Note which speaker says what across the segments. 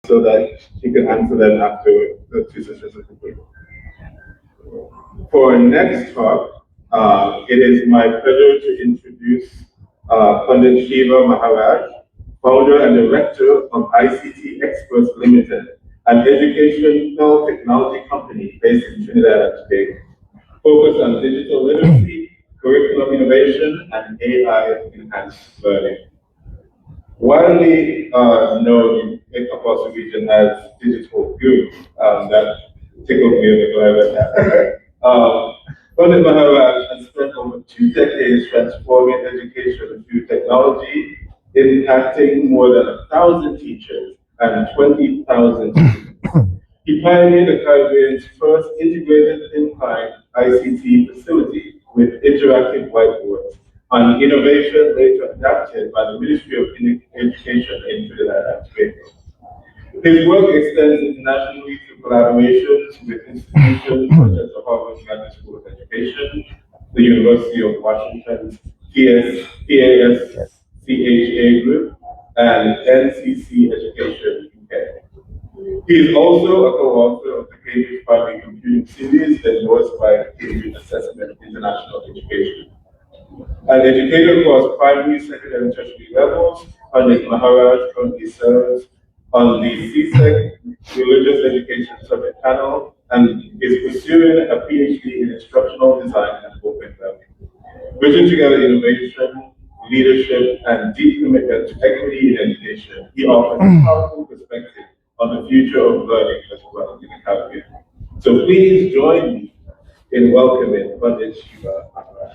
Speaker 1: so that she can answer them after the two sessions are complete. For our next talk, it is my pleasure to introduce Pandit Shiva Maharaj, founder and director of ICT Experts Limited, an educational technology company based in Trinidad and Tobago, focused on digital literacy, curriculum innovation, and AI-enhanced learning. Widely known across the region as digital guru, that tickled me in the climate. Pandit Maharaj has spent over 2 decades transforming education through technology, impacting more than 1,000 teachers and 20,000 students. He pioneered the Caribbean's first integrated in-kind ICT facility with interactive whiteboards, an innovation later adapted by the Ministry of Education in Trinidad and Tobago. His work extends internationally through collaborations with institutions such as the Harvard Graduate School of Education, the University of Washington's PASCHA Group, and NCC Education UK. He is also a co-author of the Cambridge Primary Computing Series endorsed by Cambridge Assessment International Education. An educator across primary, secondary, and tertiary levels, Pandit Maharaj currently serves on the CSEC Religious Education Subject Panel and is pursuing a PhD in Instructional Design and Open Learning. Bridging together innovation, leadership, and deep commitment to equity in education, he offers a powerful perspective on the future of learning as well in the Caribbean. So please join me in welcoming Pandit Shiva Maharaj.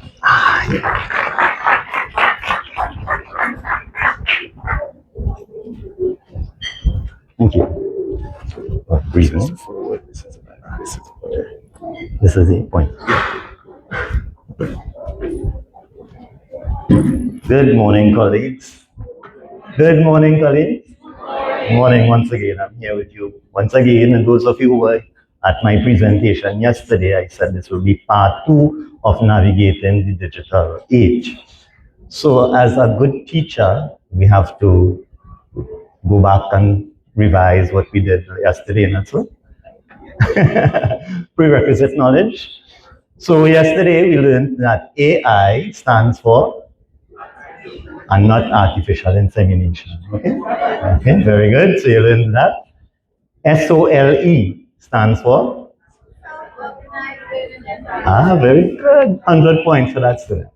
Speaker 2: Thank you. Breathing. This is the point. Good morning, colleagues. Good morning, colleagues. Good morning once again. I'm here with you once again. And those of you who were at my presentation yesterday, I said this will be part 2 of navigating the digital age. So as a good teacher, we have to go back and revise what we did yesterday, and that's all. Prerequisite knowledge. So yesterday we learned that AI stands for, and not artificial insemination. Okay? Okay, very good. So you learned that. SOLE stands for? Very good. 100 points for that student.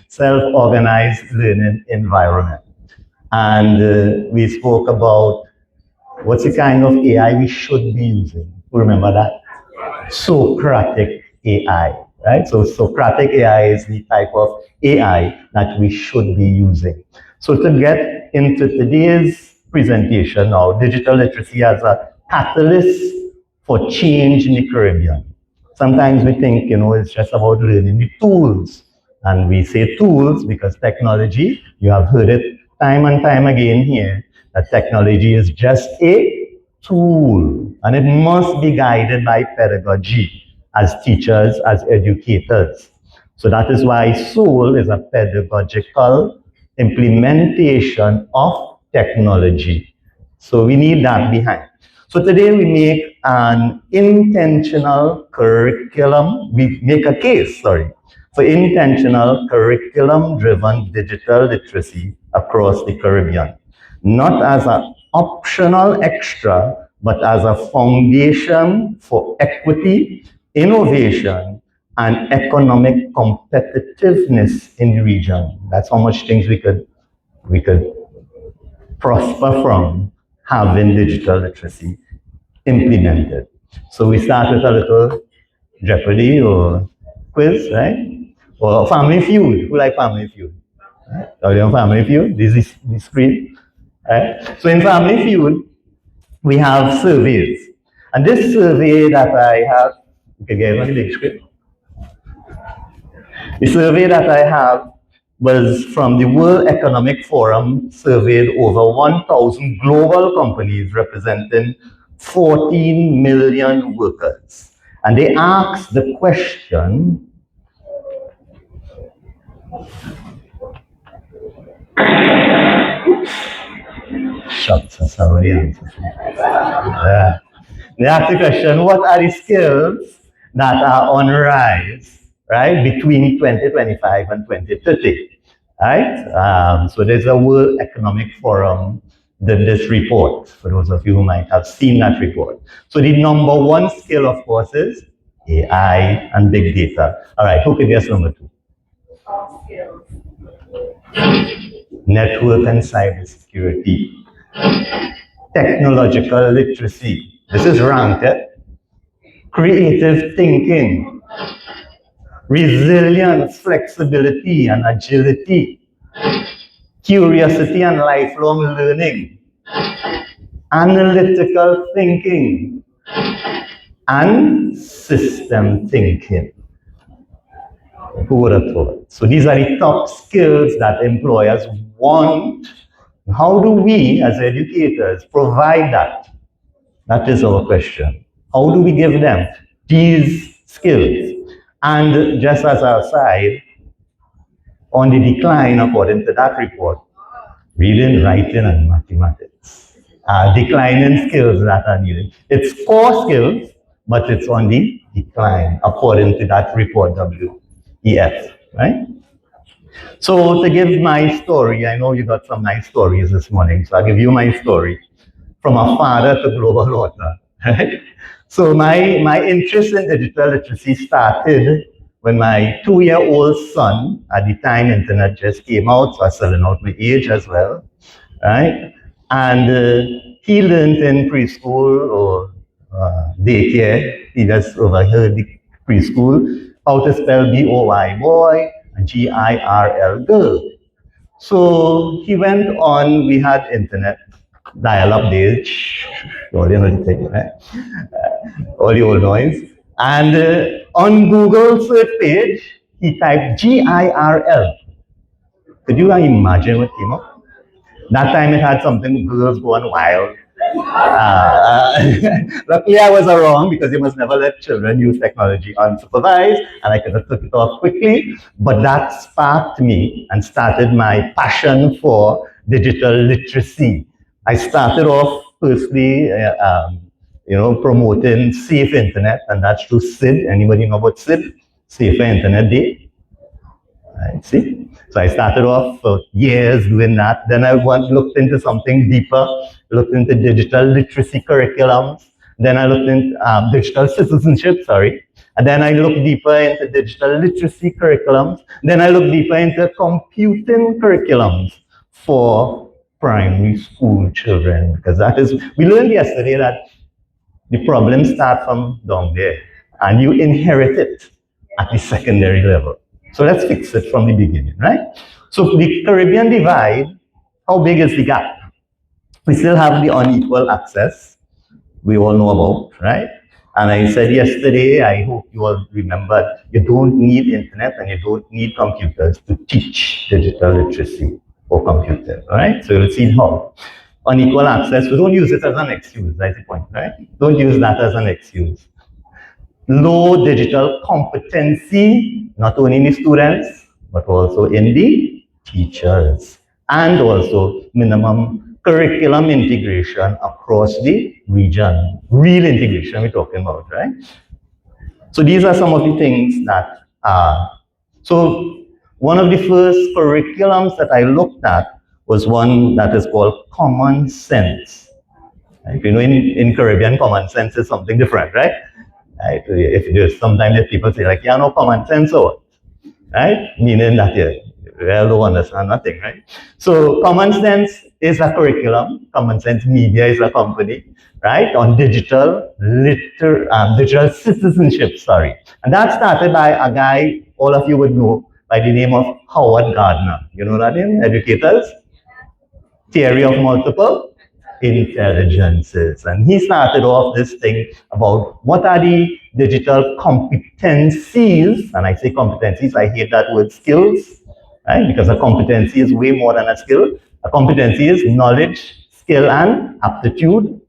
Speaker 2: Self-organized learning environment. And we spoke about what's the kind of AI we should be using. Remember that? Socratic AI, right? So Socratic AI is the type of AI that we should be using. So to get into today's presentation now, digital literacy as a catalyst for change in the Caribbean. Sometimes we think, it's just about learning the tools. And we say tools because technology, you have heard it time and time again here, that technology is just a tool. And it must be guided by pedagogy as teachers, as educators. So that is why SOUL is a pedagogical implementation of technology. So we need that behind. So today we make an intentional curriculum, we make a case, for intentional curriculum-driven digital literacy across the Caribbean. Not as an optional extra, but as a foundation for equity, innovation, and economic competitiveness in the region. That's how much things we could prosper from having digital literacy implemented. So we start with a little Jeopardy or quiz, right? Or Family Feud. Who like Family Feud? Right? Are you on Family Feud? This is the screen. Right? So in Family Feud, we have surveys. And this survey that I have, you can get on the big screen. The survey that I have was from the World Economic Forum, surveyed over 1,000 global companies representing 14 million workers. And they asked the question, Shucks, that's already answered. Yeah. They ask the question, what are the skills that are on rise, right, between 2025 and 2030, right? So there's a World Economic Forum did this report, for those of you who might have seen that report. So the number one skill, of course, is AI and big data. All right, who could guess number two? Network and cybersecurity. Technological literacy. This is ranked. Creative thinking, resilience, flexibility, and agility, curiosity and lifelong learning, analytical thinking, and system thinking. Who would have thought? So these are the top skills that employers want. How do we, as educators, provide that? That is our question. How do we give them these skills? And just as an aside, on the decline, according to that report, reading, writing, and mathematics are declining skills that are needed. It's core skills, but it's on the decline, according to that report, WEF, right? So to give my story, I know you got some nice stories this morning, so I'll give you my story from a father to global author, right? So my interest in digital literacy started when my 2-year-old son, at the time internet just came out, so I was selling out my age as well, right? And he learned in preschool or daycare, he just overheard the preschool, how to spell B-O-Y, boy, and G-I-R-L, girl. So he went on, we had internet, dial-up days, all you know the thing, right? All the old noise. And on Google search page, he typed GIRL. Could you imagine what came up? That time it had something, girls going wild. Luckily, I was wrong because you must never let children use technology unsupervised, and I could have took it off quickly. But that sparked me and started my passion for digital literacy. I started off firstly, promoting safe internet, and that's through SID. Anybody know about SID? Safer Internet Day. Right, see? So I started off for years doing that. Then I looked into something deeper, looked into digital literacy curriculums. Then I looked into digital citizenship, sorry. And then I looked deeper into digital literacy curriculums. Then I looked deeper into computing curriculums for primary school children. Because that is, we learned yesterday that the problems start from down there. And you inherit it at the secondary level. So let's fix it from the beginning, right? So the Caribbean divide, how big is the gap? We still have the unequal access we all know about, right? And I said yesterday, I hope you all remember, you don't need internet and you don't need computers to teach digital literacy or computing, all right? So you'll see how. Unequal access, we don't use it as an excuse, that's the point, right? Don't use that as an excuse. Low digital competency, not only in the students, but also in the teachers. And also minimum curriculum integration across the region. Real integration we're talking about, right? So these are some of the things that are. So one of the first curriculums that I looked at was one that is called Common Sense. If you know, in Caribbean, common sense is something different, right? Right? If there's sometimes that people say like, yeah, no common sense or right? Meaning that you really don't understand nothing, right? So common sense is a curriculum. Common Sense Media is a company, right? On digital digital citizenship, sorry. And that started by a guy all of you would know by the name of Howard Gardner. You know that name? Educators? Theory of multiple intelligences. And he started off this thing about what are the digital competencies, and I say competencies, I hate that word skills, right? Because a competency is way more than a skill. A competency is knowledge, skill, and aptitude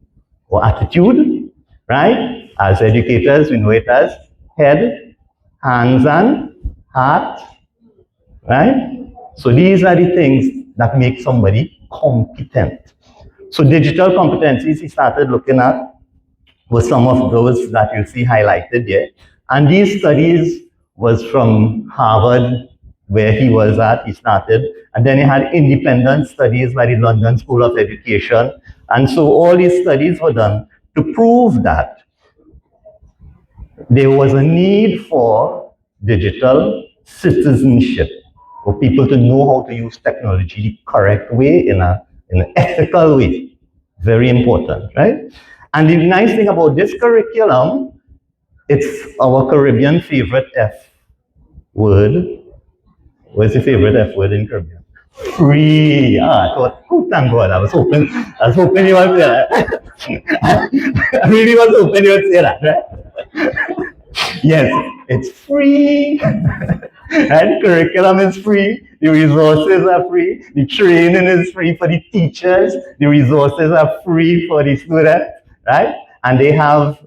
Speaker 2: or attitude, right? As educators, we know it as head, hands, and heart, right? So these are the things that make somebody competent. So digital competencies he started looking at were some of those that you see highlighted here. And these studies was from Harvard, where he was at, he started. And then he had independent studies by the London School of Education. And so all these studies were done to prove that there was a need for digital citizenship, for people to know how to use technology the correct way, in an ethical way. Very important, right? And the nice thing about this curriculum, it's our Caribbean favorite F word. What's your favorite F word in Caribbean? Free. I thought, oh, thank God. I was hoping you would say that. I really was hoping you would say that, right? Yes, it's free. And curriculum is free. The resources are free. The training is free for the teachers. The resources are free for the students, right? And they have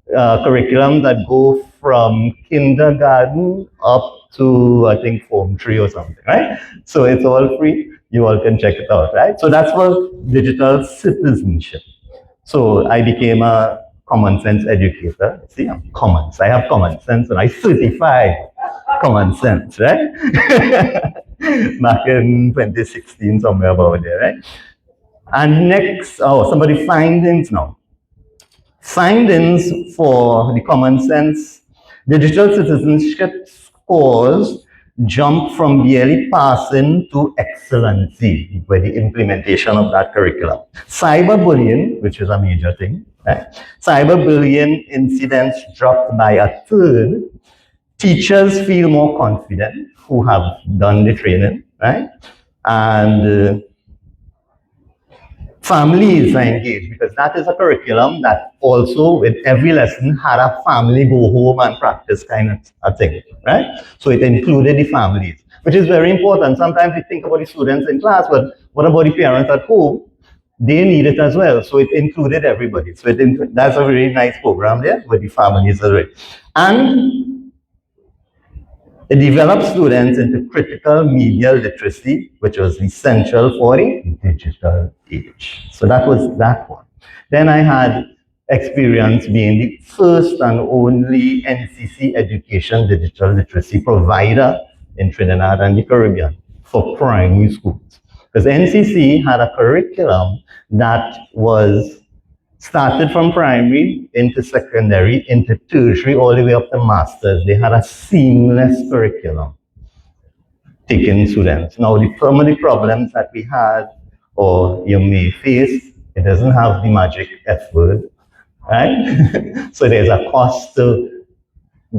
Speaker 2: curriculum that go from kindergarten up to, I think, Form 3 or something, right? So it's all free. You all can check it out, right? So that's for digital citizenship. So I became a common sense educator. See, I'm commons. I have common sense and I certify common sense, right? Back in 2016, somewhere about there, right? And next, somebody findings now. Findings for the common sense digital citizenship scores jump from barely passing to excellency by the implementation of that curriculum. Cyberbullying, which is a major thing, right? Cyberbullying incidents dropped by a third. Teachers feel more confident who have done the training, right? And families are engaged, because that is a curriculum that also with every lesson had a family go home and practice kind of a thing, right? So it included the families, which is very important. Sometimes we think about the students in class, but what about the parents at home? They need it as well. So it included everybody. So that's a very nice program there with the families already. And it developed students into critical media literacy, which was essential for the digital age. So that was that one. Then I had experience being the first and only NCC education digital literacy provider in Trinidad and the Caribbean for primary schools. Because NCC had a curriculum that was started from primary into secondary, into tertiary, all the way up to masters. They had a seamless curriculum taking students. Now, some of the problems that we had, or you may face, it doesn't have the magic F word, right? So there's a cost to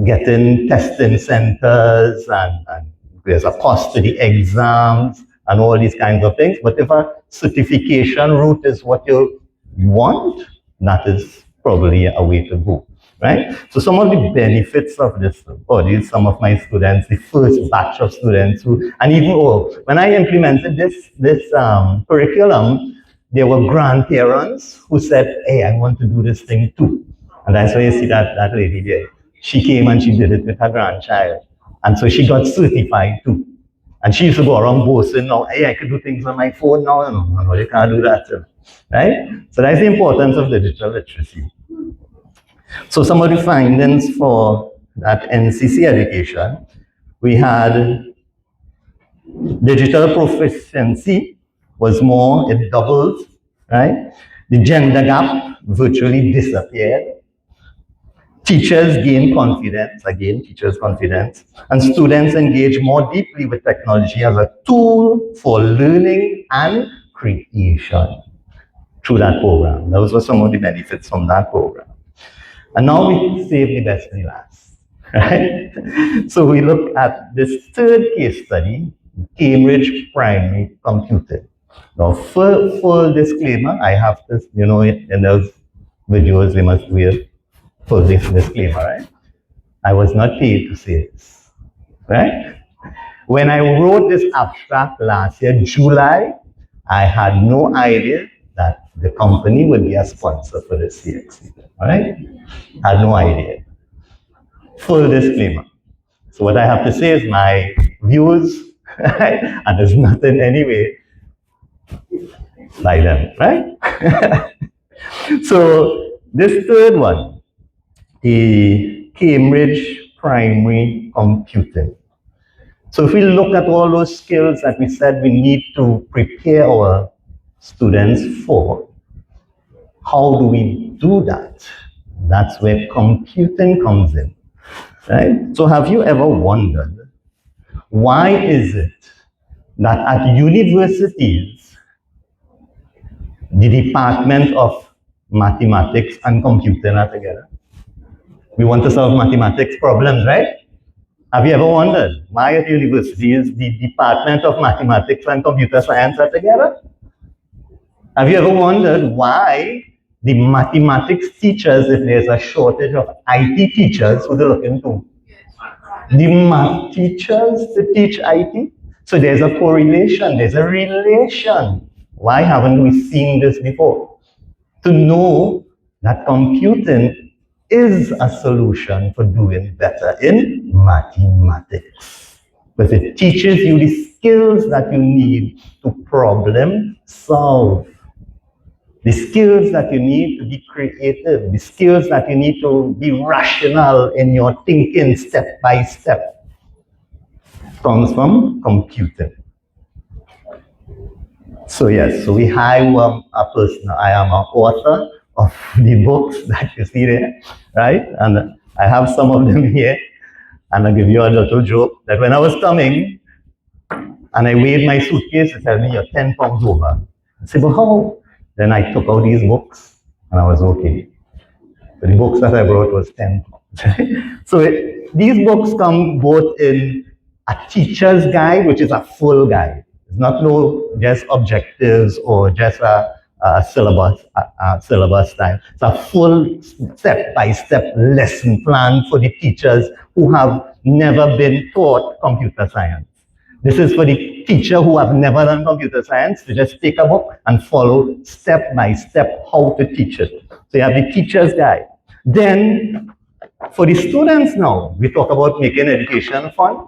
Speaker 2: getting testing centers, and there's a cost to the exams, and all these kinds of things. But if a certification route is what you want, that is probably a way to go, right? So some of the benefits of this, these some of my students, the first batch of students who, and even when I implemented this curriculum, there were grandparents who said, hey, I want to do this thing too. And that's why you see that lady there. She came and she did it with her grandchild. And so she got certified too. And she used to go around boasting now, hey, I can do things on my phone now, no, you can't do that. Right? So that's the importance of digital literacy. So some of the findings for that NCC education, we had digital proficiency was more, it doubled, right? The gender gap virtually disappeared. Teachers gain confidence, again, teachers' confidence, and students engage more deeply with technology as a tool for learning and creation through that program. Those were some of the benefits from that program. And now we save the best for the last, right? So we look at this third case study, Cambridge Primary Computing. Now, full disclaimer, I have this, in those videos, they must be full disclaimer, right? I was not paid to say this, right? When I wrote this abstract last year, July, I had no idea that the company would be a sponsor for this CXC, all right? I had no idea. Full disclaimer. So what I have to say is my views, right? And there's nothing anyway by them, right? So this third one, the Cambridge primary computing. So if we look at all those skills that we said we need to prepare our students for, how do we do that? That's where computing comes in, right? So have you ever wondered, why is it that at universities, the Department of Mathematics and Computing are together? We want to solve mathematics problems, right? Have you ever wondered why at universities the Department of Mathematics and Computer Science are together? Have you ever wondered why the mathematics teachers, if there's a shortage of IT teachers, who they're looking to? The math teachers to teach IT? So there's a correlation, there's a relation. Why haven't we seen this before? To know that computing is a solution for doing better in mathematics. Because it teaches you the skills that you need to problem solve. The skills that you need to be creative, the skills that you need to be rational in your thinking step by step, comes from computing. So yes, so we have a person, I am an author of the books that you see there, right? And I have some of them here, and I'll give you a little joke that when I was coming, and I weighed my suitcase, it told me you're 10 pounds over. I said, but how? Then I took out these books, and I was okay. The books that I brought was 10 pounds. So these books come both in a teacher's guide, which is a full guide. It's not no just objectives or just a syllabus style. It's a full step-by-step lesson plan for the teachers who have never been taught computer science. This is for the teacher who have never done computer science to just take a book and follow step by step how to teach it. So you have the teacher's guide. Then for the students now, we talk about making education fun.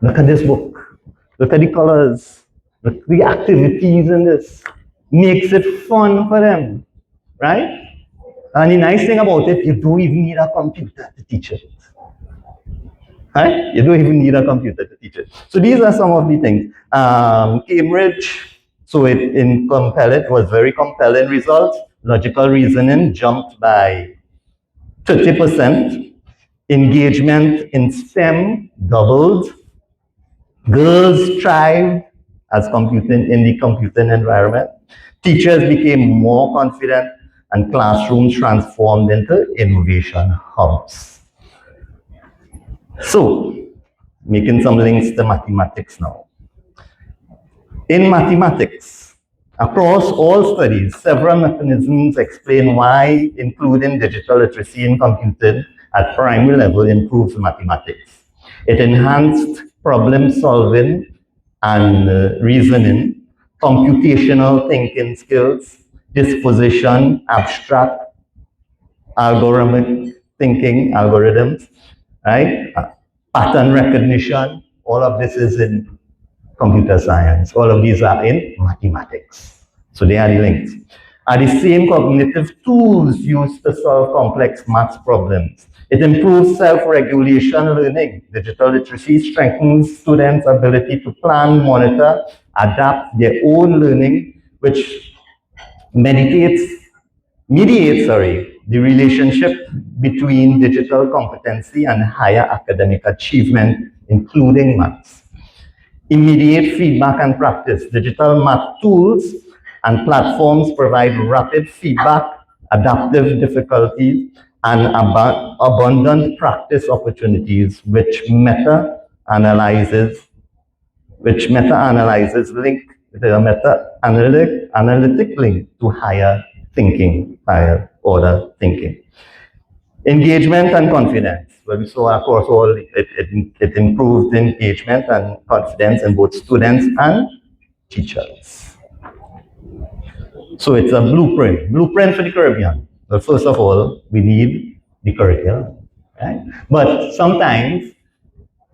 Speaker 2: Look at this book. Look at the colors. Look at the activities in this. Makes it fun for them, right? And the nice thing about it, you don't even need a computer to teach it. Right? You don't even need a computer to teach it. So these are some of the things. Cambridge, so in compelling, was very compelling results. Logical reasoning jumped by 30%. Engagement in STEM doubled. Girls thrived as computing in the computing environment. Teachers became more confident, and classrooms transformed into innovation hubs. So, making some links to mathematics now. In mathematics, across all studies, several mechanisms explain why including digital literacy in computing at primary level improves mathematics. It enhanced problem solving and reasoning, computational thinking skills, disposition, abstract, algorithmic thinking, algorithms, right? Pattern recognition, all of this is in computer science. All of these are in mathematics. So they are the links. Are the same cognitive tools used to solve complex maths problems. It improves self-regulation learning. Digital literacy strengthens students' ability to plan, monitor, adapt their own learning, which mediates the relationship between digital competency and higher academic achievement, including maths. Immediate feedback and practice. Digital math tools and platforms provide rapid feedback, adaptive difficulties, and abundant practice opportunities, which meta-analysis link the meta-analytic link to higher thinking, higher order thinking. Engagement and confidence. Well, we saw across all, it improved engagement and confidence in both students and teachers. So it's a blueprint for the Caribbean. But first of all, we need the curriculum, right? But sometimes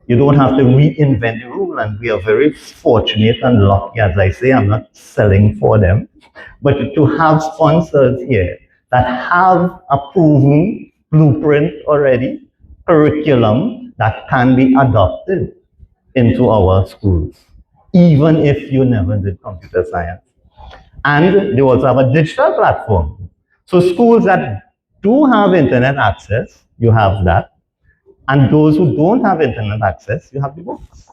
Speaker 2: You don't have to reinvent the rule, and we are very fortunate and lucky, as I say, I'm not selling for them, but to have sponsors here that have a proven blueprint already, curriculum that can be adopted into our schools, even if you never did computer science. And they also have a digital platform. So schools that do have internet access, you have that. And those who don't have internet access, you have the books.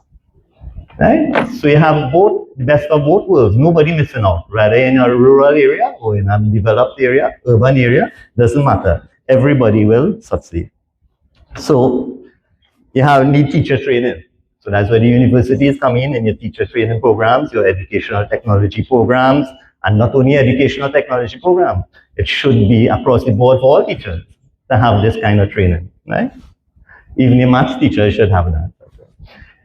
Speaker 2: Right? So you have both, the best of both worlds. Nobody missing out. Whether in a rural area or in a developed area, urban area, doesn't matter. Everybody will succeed. So you need teacher training. So that's where the universities come in your teacher training programs, your educational technology programs, and not only educational technology programs. It should be across the board for all teachers to have this kind of training, right? Even a maths teacher should have that.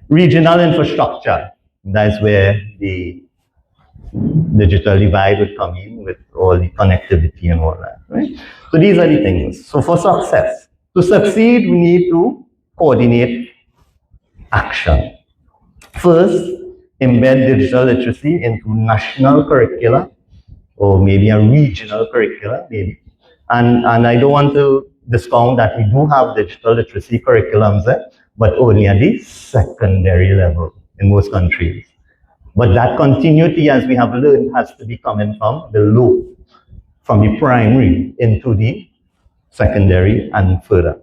Speaker 2: Regional infrastructure, that's where the digital divide would come in with all the connectivity and all that, right? So these are the things. So for success, to succeed, we need to coordinate action. First, embed digital literacy into national curricula, or maybe a regional curricula, maybe. And I don't want to discount that we do have digital literacy curriculums there, but only at the secondary level in most countries. But that continuity, as we have learned, has to be coming from below, from the primary into the secondary and further.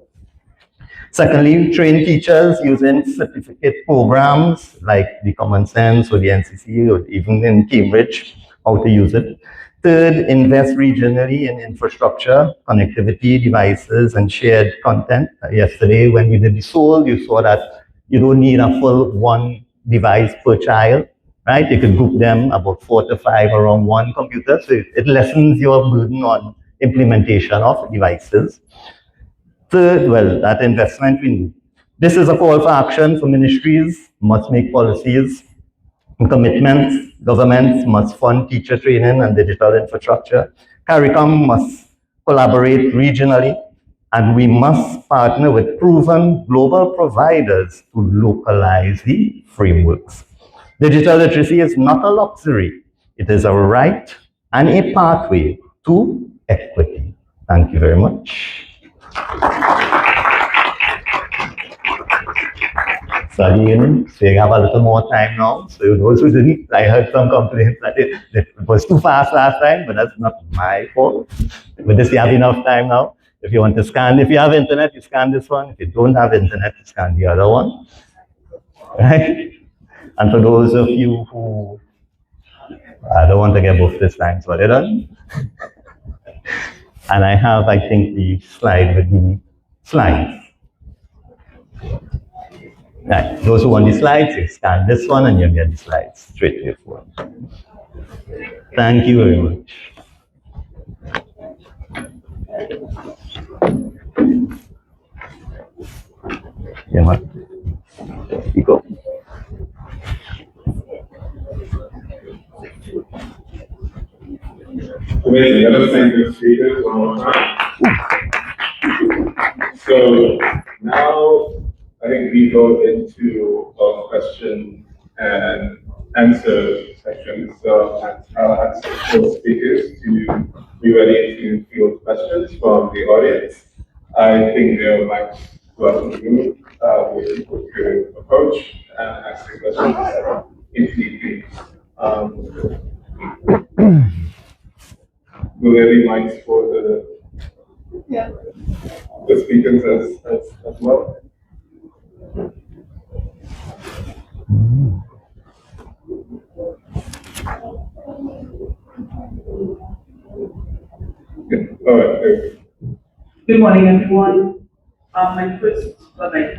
Speaker 2: Secondly, train teachers using certificate programs like the Common Sense or the NCC or even in Cambridge, how to use it. Third, invest regionally in infrastructure, connectivity, devices, and shared content. Yesterday, when we did the Soul, you saw that you don't need a full one device per child, right? You could group them about 4 to 5 around one computer, so it lessens your burden on implementation of devices. Third, well, that investment we need. This is a call for action for ministries, must make policies and commitments. Governments must fund teacher training and digital infrastructure. CARICOM must collaborate regionally, and we must partner with proven global providers to localize the frameworks. Digital literacy is not a luxury. It is a right and a pathway to equity. Thank you very much. So we have a little more time now. So those who didn't, I heard some complaints that it was too fast last time, but that's not my fault. But this, you have enough time now. If you want to scan, if you have internet, you scan this one. If you don't have internet, you scan the other one. Right? And for those of you who, I don't want to get both this time, so they're done. And I have, I think, the slide with the slides. Right. Those who want the slides, you scan this one and you'll get the slides straight to your phone. Thank you very much. Yeah, you go.
Speaker 1: Amazing. Let us thank the speakers one more time. So now I think we go into our question and answer section. So I'll ask the speakers to be ready to field questions from the audience. I think there might throughout the room where people could approach and ask the questions if need be. Will there be mics for the speakers as well? All right.
Speaker 3: Good morning, everyone. My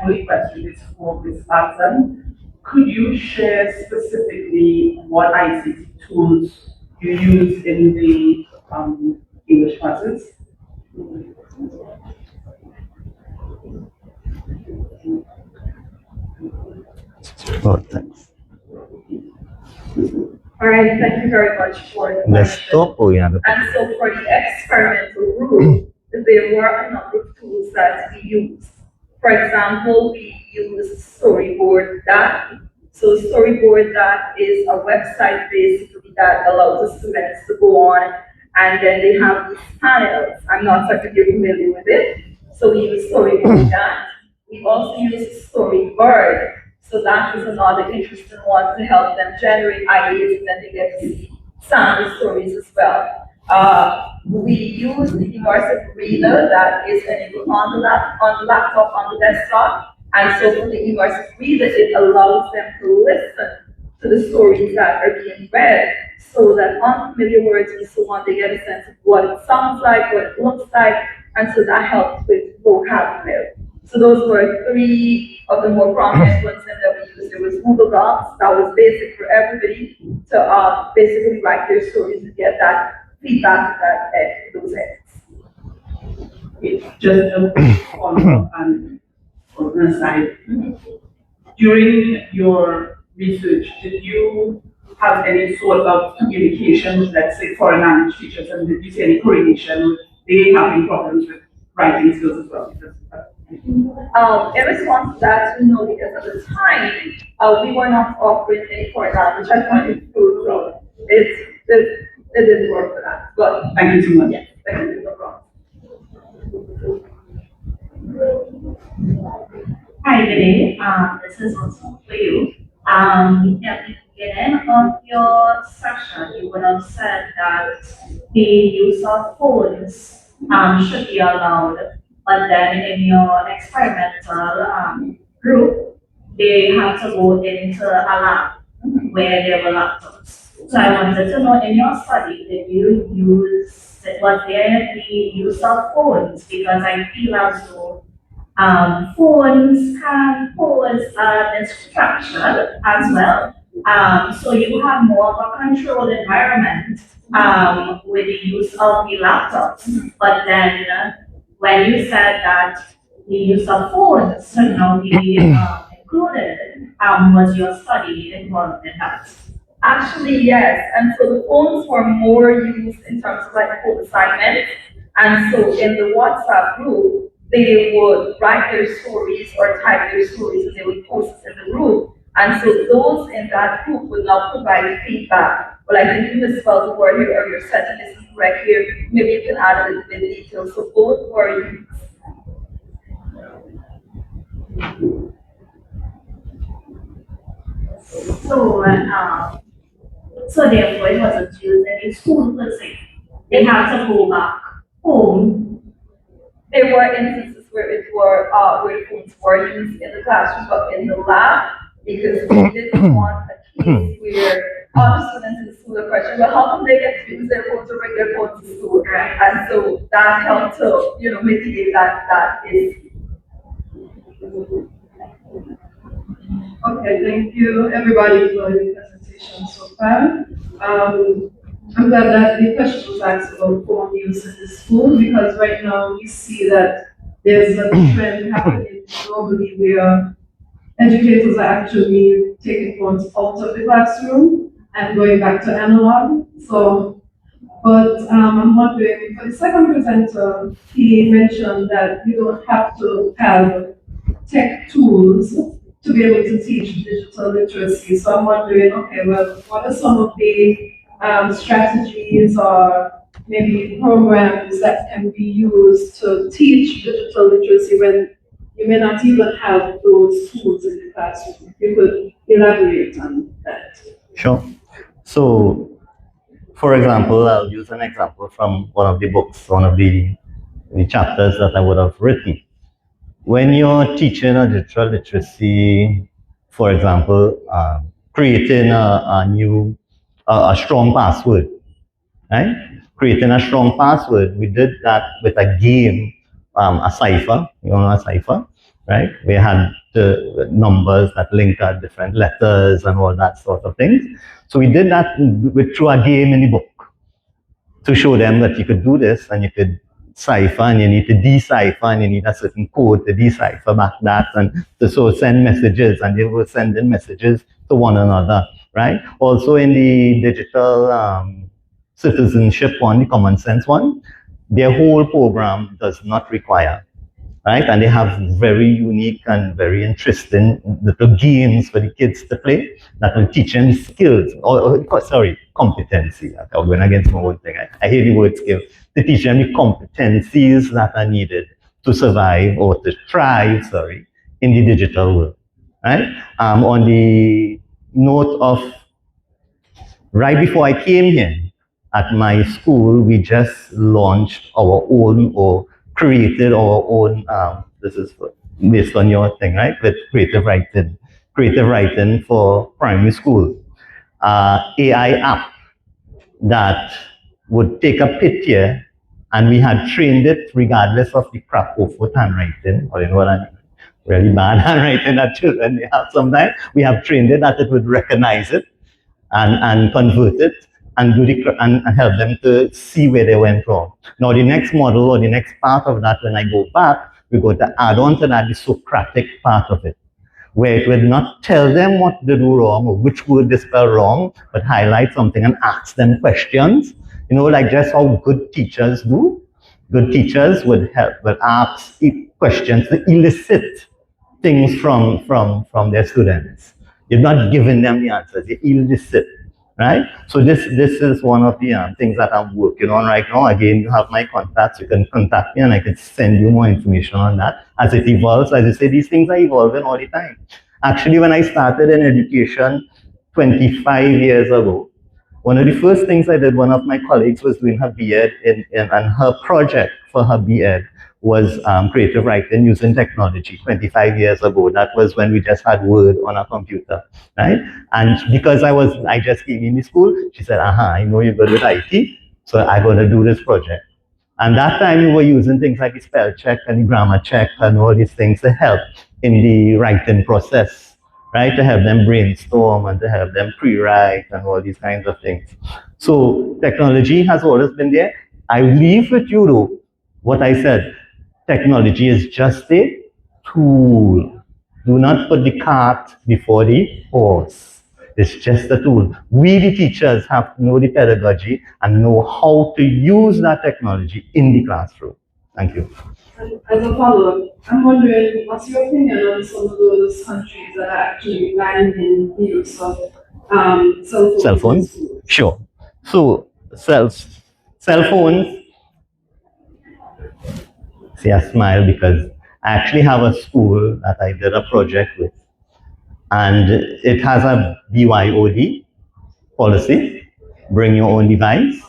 Speaker 3: only question is for Ms. Watson. Could you share specifically what ICT tools you use in the English classes?
Speaker 2: Oh, thanks.
Speaker 4: All right, thank you very much for the
Speaker 2: Desktop, oh yeah.
Speaker 4: And so for the experimental group, there were a number of tools that we used. For example, we use Storyboard that. So Storyboard that is a website basically that allows the students to go on, and then they have these panels. I'm not sure if you're familiar with it. So we use Storyboard that. We also use Storybird. So that is another interesting one to help them generate ideas, and then they get to see sample stories as well. We use the immersive reader that is enabled on the laptop, on the desktop. And so for the immersive reader, it allows them to listen to the stories that are being read so that unfamiliar words and so on, they get a sense of what it sounds like, what it looks like, and so that helps with vocabulary. So those were three of the more prominent ones that we used. There was Google Docs, that was basic for everybody to basically write their stories and get that feedback at those ends.
Speaker 3: Just a quick follow-up and on the side. During your research, did you have any sort of communication with, let's say, foreign language teachers, and did you see any correlation with they having problems with writing skills as well?
Speaker 4: In response to that, no, because at the time, we were not offering any foreign language at point in school, so it didn't work for that. But
Speaker 3: Thank you so much.
Speaker 4: yes, thank you, no problem.
Speaker 5: Hi, good day. This is also for you. At the beginning of your session, you would have said that the use of phones should be allowed, but then in your experimental group, they have to go into a lab where there were laptops. So I wanted to know, in your study, did you use, was there the use of phones? Because I feel as though phones can pose a distraction as well. So you have more of a controlled environment with the use of the laptops. But then when you said that the use of phones should now be included, was your study involved in that?
Speaker 4: Actually, yes. And so the phones were more used in terms of like home assignments. And so in the WhatsApp group, they would write their stories or type their stories and they would post it in the group. And so those in that group would now provide feedback. Well, I think you misspelled the word here or your setting is incorrect here. Maybe you can add a little bit of detail. So both were used.
Speaker 5: So, so therefore it wasn't used in school per se. They had to go back home.
Speaker 4: There were instances where where phones were used in the classroom, but in the lab, because we didn't want a case where other students in school are questioning, well, how come they get to use their phones or bring their phones to school? And so that helped to, mitigate that issue.
Speaker 6: Okay, thank you everybody for the presentation so far. I'm glad that the question was asked about phone use in the school because right now we see that there's a trend happening globally where educators are actually taking phones out of the classroom and going back to analog. So, but I'm wondering, for the second presenter, he mentioned that you don't have to have tech tools to be able to teach digital literacy. So I'm wondering, okay, well, what are some of the strategies or maybe programs that can be used to teach digital literacy when you may not even have those tools in the classroom? You could elaborate on that.
Speaker 2: Sure. So, for example, I'll use an example from one of the books, one of the chapters that I would have written. When you're teaching a digital literacy, for example, creating a strong password, right? Creating a strong password, we did that with a game, a cipher, a cipher, right? We had the numbers that linked at different letters and all that sort of things. So we did that through a game in the book to show them that you could do this and you could cipher and you need to decipher and you need a certain code to decipher back that and to so send messages and they were sending messages to one another, right? Also in the digital citizenship one, the common sense one, their whole program does not require right? And they have very unique and very interesting little games for the kids to play that will teach them skills, sorry, competency. I'm going against my own thing. I hate the word skill. To teach them the competencies that are needed to survive or to thrive, sorry, in the digital world, right? On the note of right before I came here, at my school, we just launched our own or created our own. This is based on your thing, right? With creative writing for primary school. AI app that would take a picture, and we had trained it regardless of the crap awful handwriting, or you know what I mean, really bad handwriting that children have sometimes. We have trained it that it would recognize it and convert it and and help them to see where they went wrong. Now the next model or the next part of that, when I go back, we're going to add on to that the Socratic part of it, where it will not tell them what to do wrong or which word they spell wrong, but highlight something and ask them questions. You know, like just how good teachers do. Good teachers would ask questions to elicit things from their students. You're not giving them the answers, you elicit, right? So this is one of the things that I'm working on right now. Again, you have my contacts, you can contact me and I can send you more information on that as it evolves. As I say, these things are evolving all the time. Actually, when I started in education 25 years ago, one of the first things I did, one of my colleagues was doing her B.Ed, and her project for her B.Ed was creative writing using technology 25 years ago. That was when we just had Word on a computer, right? And because I just came in the school, she said, I know you're good with IT, so I'm going to do this project. And that time we were using things like the spell check and the grammar check and all these things to help in the writing process, right? To help them brainstorm and to help them pre-write and all these kinds of things. So technology has always been there. I leave with you though what I said. Technology is just a tool. Do not put the cart before the horse. It's just a tool. We, the teachers, have to know the pedagogy and know how to use that technology in the classroom. Thank you.
Speaker 6: And as a follow-up, I'm wondering, what's your opinion on some of those countries that are actually banning the use of
Speaker 2: Cell phones? Sure. So, cell phones, see, I smile because I actually have a school that I did a project with, and it has a BYOD policy, bring your own device.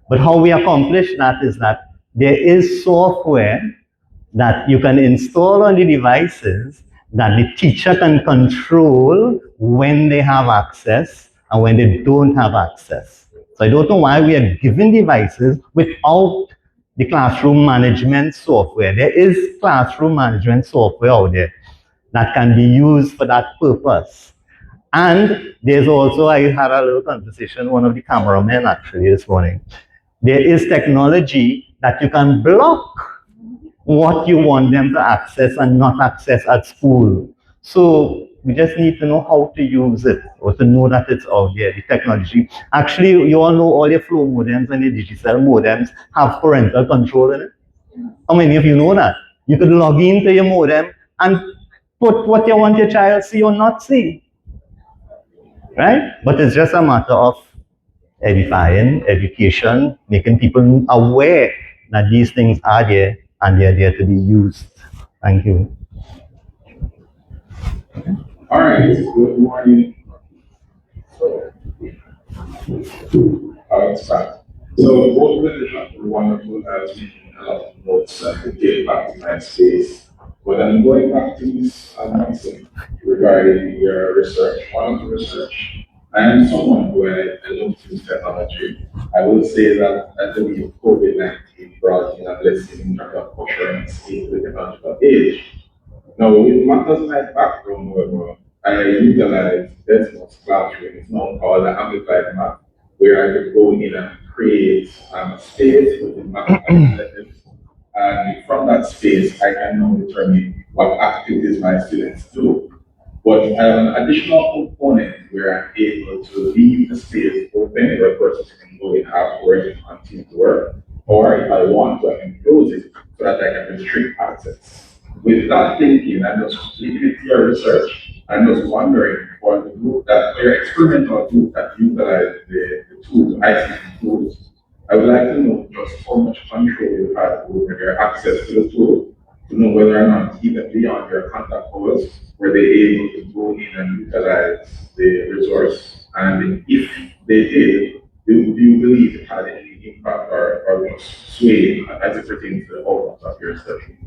Speaker 2: But how we accomplish that is that there is software that you can install on the devices that the teacher can control when they have access and when they don't have access. So I don't know why we are giving devices without the classroom management software. There is classroom management software out there that can be used for that purpose. And there's also, I had a little conversation, one of the cameramen actually this morning. There is technology that you can block what you want them to access and not access at school. So we just need to know how to use it or to know that it's out there, the technology. Actually, you all know all your flow modems and your digital modems have parental control in it. How many of you know that? You could log into your modem and put what you want your child to see or not see. Right? But it's just a matter of edifying, education, making people aware that these things are there and they're there to be used. Thank you.
Speaker 1: All right, good morning. It's back. So both of them have been wonderful as making a lot of notes to get back to my space. But I'm going back to this announcement regarding your research, one of the research. I am someone who I look to technology. I will say that I believe COVID-19 brought in a blessing in terms of ushering us into the technological age. Now, with matters like background, however, I utilize Desmos classroom. It's now called the Amplified Map, where I could go in and create a space within map elements. And from that space, I can now determine what activities my students do. But I have an additional component where I'm able to leave the space open where a person can go in afterwards and continue to work. Or if I want to, I can close it so that I can restrict access. with that thinking and just looking into your research and just wondering for the group that, for your experimental group that utilize the tools, ICT tools, I would like to know just how much control you have over their access to the tool, to know whether or not even beyond your contact hours, were they able to go in and utilize the resource, and if they did, do you believe it had any impact or just sway as it pertains to the outcomes of your study?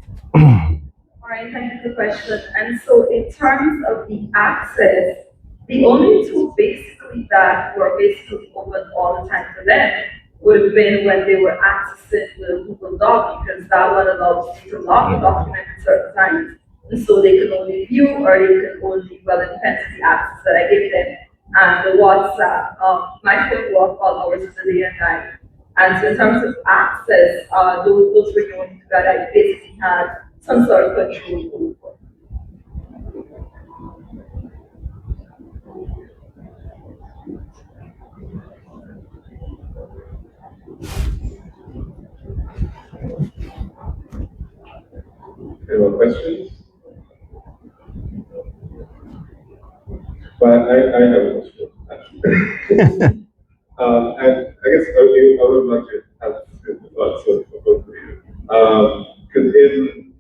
Speaker 4: All right, thank you for the question. And so in terms of the access, the only two basically that were basically open all the time for them would have been when they were accessing the Google Doc, because that one allows you to lock a document at certain times. And so they can only view or they can only, well, it depends on the access that I give them. And the WhatsApp, my phone work all hours of the day and night. And so in terms of access, those were the only two that I basically had some sort of control over.
Speaker 1: Any more questions? But I have a question, actually. And I guess I would like to have the thoughts of both of you. Because in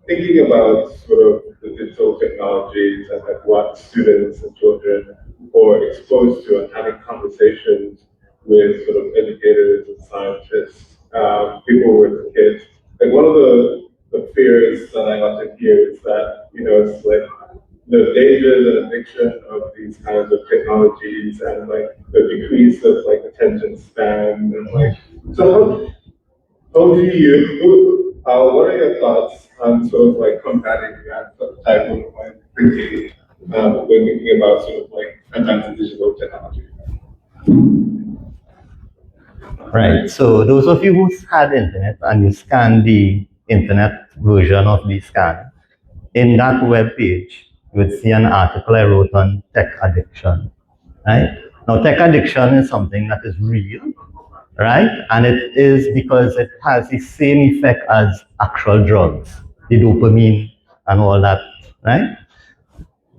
Speaker 1: thinking about sort of the digital technologies and like what students and children are exposed to and having conversations with sort of educators and scientists, people with kids, like one of the fears that I often hear is that, it's like the dangers and addiction of these kinds of technologies and like the decrease of like attention span and like, so how do you, what are your thoughts on sort of like combating that type of like thinking when thinking about sort of like advanced digital technology?
Speaker 2: Right. So those of you who had internet and you scan the internet version of the scan, in that web page, you would see an article I wrote on tech addiction. Right? Now, tech addiction is something that is real, right? And it is because it has the same effect as actual drugs, the dopamine and all that, right?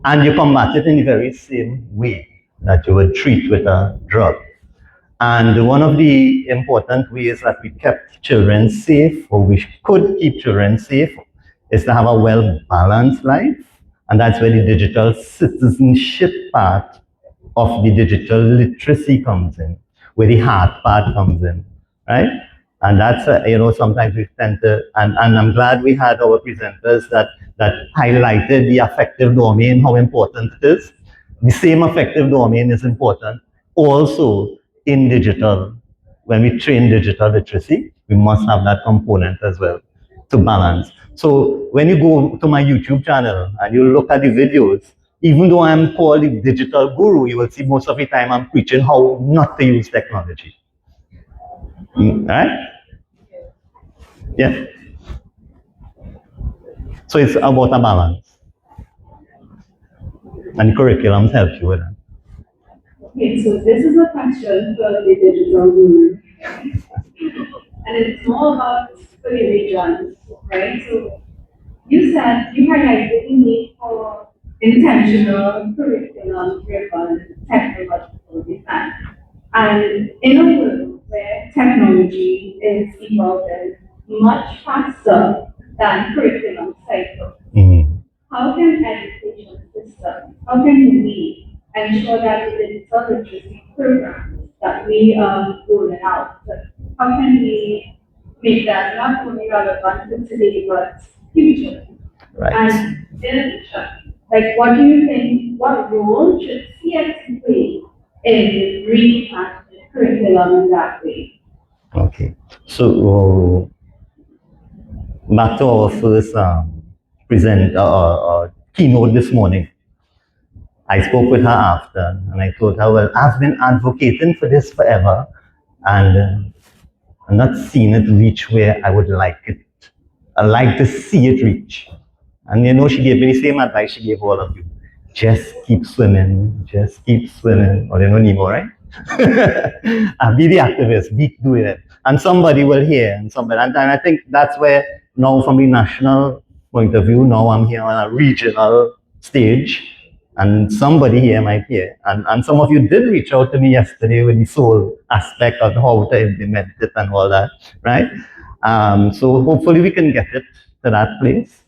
Speaker 2: And you combat it in the very same way that you would treat with a drug. And one of the important ways that we kept children safe, or we could keep children safe, is to have a well-balanced life. And that's where the digital citizenship part of the digital literacy comes in, where the heart part comes in, right? And that's, sometimes we tend to, and I'm glad we had our presenters that highlighted the affective domain, how important it is. The same affective domain is important also in digital. When we train digital literacy, we must have that component as well to balance. So when you go to my YouTube channel and you look at the videos, even though I'm called a digital guru, you will see most of the time I'm preaching how not to use technology. Right? Yeah. So it's about a balance. And curriculums help you with that.
Speaker 6: Okay, so this is a question for the digital guru. And it's more about for the regions, right? So you said you highlighted the need for intentional curriculum driven technological design. And in a world where technology is evolving much faster than curriculum cycles, how can education systems, how can we ensure that the digital literacy programs that we are rolling out, how can we make that not only relevant to today but future?
Speaker 2: Right.
Speaker 6: And in addition, like what do you think, what role should CX play in redefining curriculum in that way?
Speaker 2: Okay. So back to our first keynote this morning. I spoke with her after, and I told her, well, I've been advocating for this forever, and I'm not seeing it reach where I would like it. I like to see it reach. And she gave me the same advice she gave all of you. Just keep swimming, just keep swimming. Or Nemo, right? Be the activist, be doing it. And somebody will hear, and I think that's where now from the national point of view. Now I'm here on a regional stage, and somebody here might hear. And some of you did reach out to me yesterday with the soul aspect of how to implement it and all that, right? So hopefully we can get it to that place.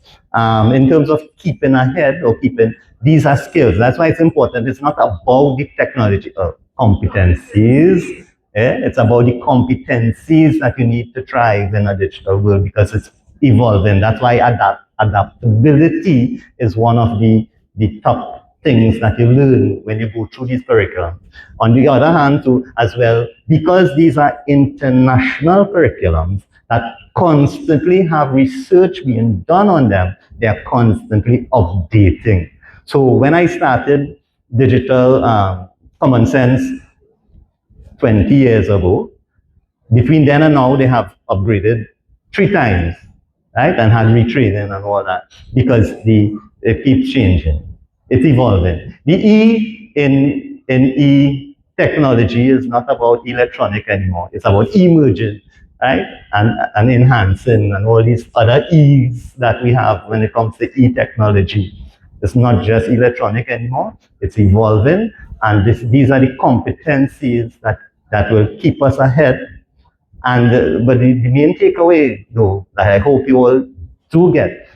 Speaker 2: In terms of keeping ahead or keeping, these are skills. That's why it's important. It's not about the technology or competencies. It's about the competencies that you need to thrive in a digital world because it's evolving. That's why adaptability is one of the top things that you learn when you go through these curriculums. On the other hand, too, as well, because these are international curriculums that constantly have research being done on them, they are constantly updating. So when I started digital common sense 20 years ago, between then and now, they have upgraded 3 times, right? And had retraining and all that because it keeps changing. It's evolving. The E in E technology is not about electronic anymore. It's about emerging, right? And enhancing and all these other E's that we have when it comes to E technology. It's not just electronic anymore. It's evolving. And these are the competencies that will keep us ahead and but the main takeaway, though, that I hope you all do get,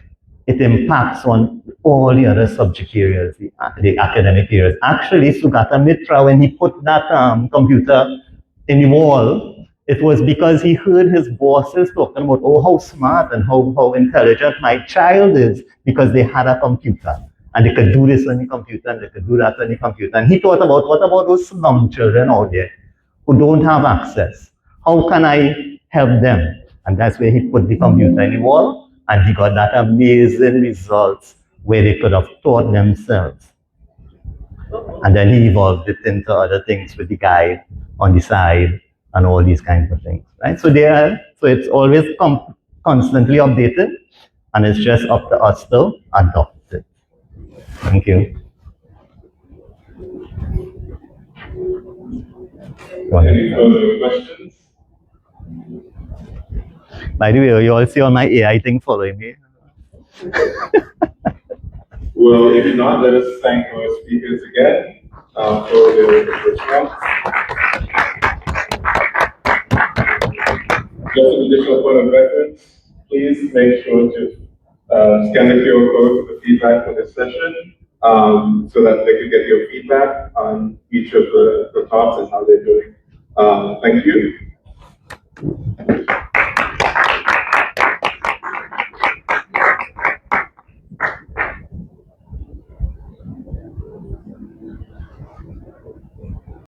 Speaker 2: it impacts on all the other subject areas, the academic areas. Actually, Sugata Mitra, when he put that computer in the wall, it was because he heard his bosses talking about, oh, how smart and how intelligent my child is because they had a computer. And they could do this on the computer and they could do that on the computer. And he thought about, what about those slum children out there who don't have access? How can I help them? And that's where he put the computer in the wall and he got that amazing results where they could have taught themselves. And then he evolved it into other things with the guide on the side and all these kinds of things, right? So it's always constantly updated and it's just up to us to adopt it. Thank you.
Speaker 1: Any further questions?
Speaker 2: By the way, you all see on my AI thing following me?
Speaker 1: Well, if not, let us thank our speakers again for their response. Just an additional point of reference, please make sure to scan the QR code for the feedback for this session so that they can get your feedback on each of the talks and how they're doing. Thank you.